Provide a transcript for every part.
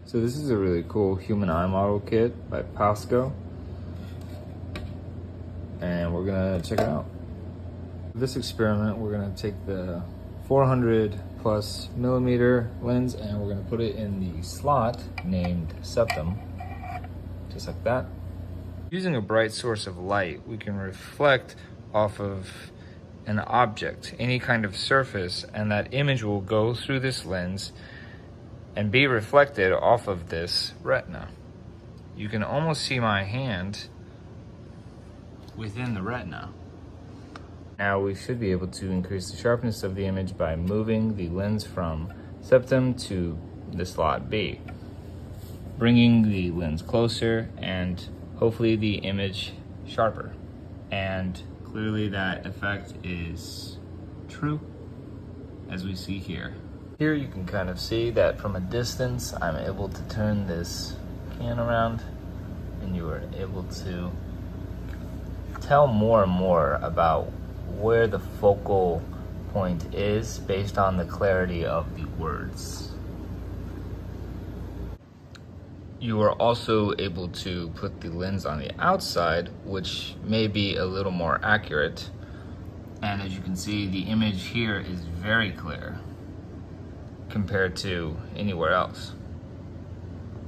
So this is a really cool human eye model kit by Pasco, and we're gonna check it out. For this experiment, we're gonna take the 400+ millimeter lens and we're gonna put it in the slot named septum, just like that. Using a bright source of light, we can reflect off of an object, any kind of surface, and that image will go through this lens and be reflected off of this retina. You can almost see my hand within the retina. Now we should be able to increase the sharpness of the image by moving the lens from septum to the slot B, bringing the lens closer and hopefully the image sharper. And clearly that effect is true, as we see here. Here you can kind of see that from a distance, I'm able to turn this can around and you are able to tell more and more about where the focal point is based on the clarity of the words. You are also able to put the lens on the outside, which may be a little more accurate. And as you can see, the image here is very clear compared to anywhere else.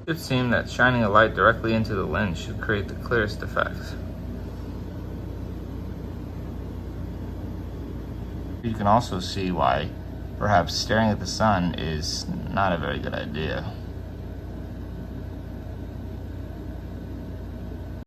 It would seem that shining a light directly into the lens should create the clearest effect. You can also see why perhaps staring at the sun is not a very good idea.